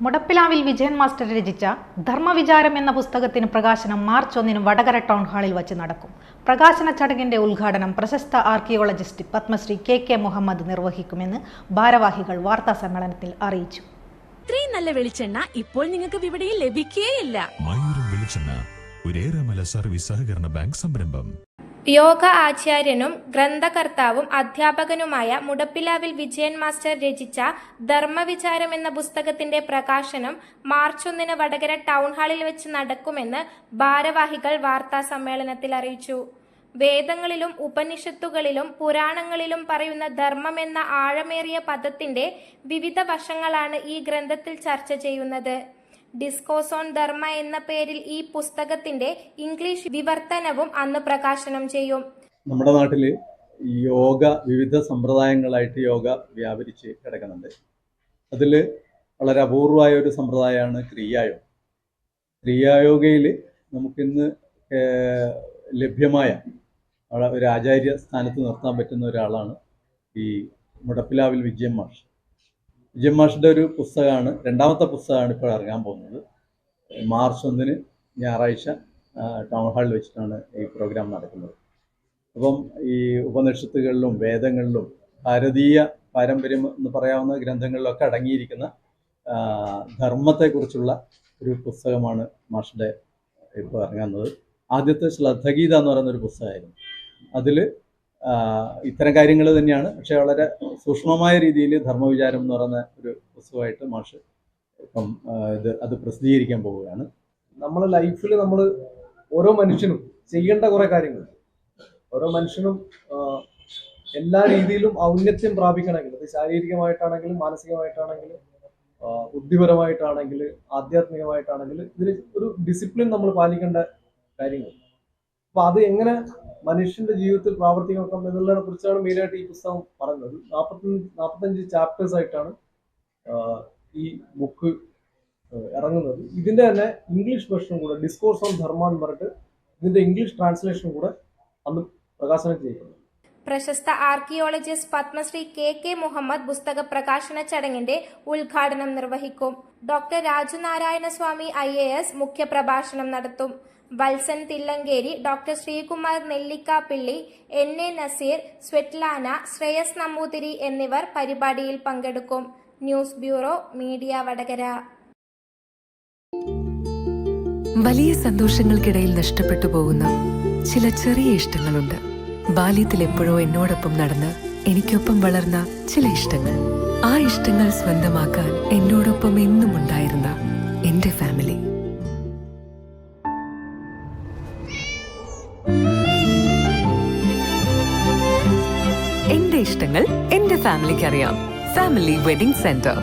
മുടപ്പിലാവിൽ Vijayan master രചിച്ച ധർമ്മവിചാരം എന്ന പുസ്തകത്തിന് പ്രകാശനം മാർച്ച് 1 വടകര ടൗൺ ഹാളിൽ വച്ച് നടക്കും. പ്രകാശന ചടങ്ങിന്റെ ഉദ്ഘാടനം പ്രശസ്ത ആർക്കിയോളജിസ്റ്റ് പത്മശ്രീ കെ മുഹമ്മദ് നിർവഹിക്കുമെന്ന് ഭാരവാഹികൾ വാർത്താ സമ്മേളനത്തിൽ അറിയിച്ചു. ഇത്രയും നല്ല വെളിച്ചെണ്ണ ഇപ്പോൾ നിങ്ങൾക്ക് വിപണിയിൽ ലഭിക്കുകയില്ല. സർവീസ് സഹകരണ ബാങ്ക് സംരംഭം. യോഗ ആചാര്യനും ഗ്രന്ഥകർത്താവും അധ്യാപകനുമായ മുടപ്പിലാവിൽ വിജയൻ മാസ്റ്റർ രചിച്ച ധർമ്മവിചാരം എന്ന പുസ്തകത്തിന്റെ പ്രകാശനം മാർച്ച് 1 വടകര ടൗൺ ഹാളിൽ വെച്ച് നടക്കുമെന്ന് ഭാരവാഹികൾ വാർത്താ സമ്മേളനത്തിൽ അറിയിച്ചു. വേദങ്ങളിലും ഉപനിഷത്തുകളിലും പുരാണങ്ങളിലും പറയുന്ന ധർമ്മം എന്ന ആഴമേറിയ പദത്തിന്റെ വിവിധ വശങ്ങളാണ് ഈ ഗ്രന്ഥത്തിൽ ചർച്ച ചെയ്യുന്നത്. ഡിസ്കോസ് ഓൺ ധർമ്മ എന്ന പേരിൽ ഈ പുസ്തകത്തിന്റെ ഇംഗ്ലീഷ് വിവർത്തനവും അന്ന് പ്രകാശനം ചെയ്യും. നമ്മുടെ നാട്ടിൽ യോഗ വിവിധ സമ്പ്രദായങ്ങളായിട്ട് യോഗ വ്യാപരിച്ച് കിടക്കുന്നുണ്ട്. അതിൽ വളരെ അപൂർവമായ ഒരു സമ്പ്രദായമാണ് ക്രിയായോഗ. ക്രിയായോഗയിൽ നമുക്കിന്ന് ലഭ്യമായ ഒരു ആചാര്യ സ്ഥാനത്ത് നിർത്താൻ പറ്റുന്ന ഒരാളാണ് ഈ മുടപ്പിലാവിൽ വിജയൻ മാഷ്. വിജയൻ മാഷിൻ്റെ ഒരു പുസ്തകമാണ്, രണ്ടാമത്തെ പുസ്തകമാണ് ഇപ്പോൾ ഇറങ്ങാൻ പോകുന്നത്. മാർച്ച് 1 ഞായറാഴ്ച ടൗൺ ഹാളിൽ വെച്ചിട്ടാണ് ഈ പ്രോഗ്രാം നടക്കുന്നത്. അപ്പം ഈ ഉപനിഷത്തുകളിലും വേദങ്ങളിലും ഭാരതീയ പാരമ്പര്യം എന്ന് പറയാവുന്ന ഗ്രന്ഥങ്ങളിലൊക്കെ അടങ്ങിയിരിക്കുന്ന ധർമ്മത്തെക്കുറിച്ചുള്ള ഒരു പുസ്തകമാണ് മാഷിൻ്റെ ഇപ്പോൾ ഇറങ്ങുന്നത്. ആദ്യത്തെ ശ്രദ്ധഗീത എന്ന് പറയുന്നൊരു പുസ്തകമായിരുന്നു. അതിൽ ഇത്തരം കാര്യങ്ങൾ തന്നെയാണ്, പക്ഷേ വളരെ സൂക്ഷ്മമായ രീതിയിൽ ധർമ്മവിചാരം എന്ന് പറയുന്ന ഒരു പുസ്തകമായിട്ട് മാഷ് ഇപ്പം അത് പ്രസിദ്ധീകരിക്കാൻ പോവുകയാണ്. നമ്മളെ ലൈഫിൽ നമ്മൾ ഓരോ മനുഷ്യനും ചെയ്യേണ്ട കുറേ കാര്യങ്ങൾ, ഓരോ മനുഷ്യനും എല്ലാ രീതിയിലും ഔന്നത്യം പ്രാപിക്കണമെങ്കിൽ, അത് ശാരീരികമായിട്ടാണെങ്കിലും മാനസികമായിട്ടാണെങ്കിലും ബുദ്ധിപരമായിട്ടാണെങ്കിൽ ആധ്യാത്മികമായിട്ടാണെങ്കിൽ ഇതിൽ ഒരു ഡിസിപ്ലിൻ നമ്മൾ പാലിക്കേണ്ട കാര്യങ്ങൾ. അപ്പോൾ അത് എങ്ങനെ മനുഷ്യന്റെ ജീവിതത്തിൽ പ്രാവർത്തികമാക്കാം എന്നുള്ളതിനെ കുറിച്ചാണ് മെയിനായിട്ട് ഈ പുസ്തകം പറയുന്നത്. 45 ചാപ്റ്റേഴ്സ് ആയിട്ടാണ് ഈ ബുക്ക് ഇറങ്ങുന്നത്. ഇതിന്റെ തന്നെ ഇംഗ്ലീഷ് വെർഷൻ കൂടെ, ഡിസ്കോഴ്സ് ഓൺ ധർമ്മ എന്ന് പറഞ്ഞിട്ട് ഇതിന്റെ ഇംഗ്ലീഷ് ട്രാൻസ്ലേഷൻ കൂടെ അന്ന് പ്രകാശനം ചെയ്തിട്ടുണ്ട്. പ്രശസ്ത ആർക്കിയോളജിസ്റ്റ് പത്മശ്രീ കെ മുഹമ്മദ് പുസ്തക പ്രകാശന ചടങ്ങിന്റെ ഉദ്ഘാടനം നിർവഹിക്കും. ഡോക്ടർ രാജുനാരായണ സ്വാമി IAS മുഖ്യപ്രഭാഷണം നടത്തും. Valsan Thillankeri, doctor Sreekumar Nellikkappilly, NA Naseer, Svetlana, Shreyas Namboothiri എന്നിവർ പരിപാടിയിൽ പങ്കെടുക്കും. News bureau, media Vadakara. വലിയ സന്തോഷങ്ങൾക്കിടയിൽ നഷ്ടപ്പെട്ടു പോകുന്ന ചില ചെറിയ ഇഷ്ടങ്ങളുണ്ട്. ബാല്യത്തിൽ എപ്പോഴോ എന്നോടൊപ്പം നടന്ന് എനിക്കൊപ്പം വളർന്ന ചില ഇഷ്ടങ്ങൾ. ആ ഇഷ്ടങ്ങൾ സ്വന്തമാക്കാൻ എന്നോടൊപ്പം എന്നും ഉണ്ടായിരുന്ന എന്റെ ഫാമിലി. എന്റെ ഇഷ്ടങ്ങൾ എന്റെ ഫാമിലിക്ക് അറിയാം. Family wedding centre.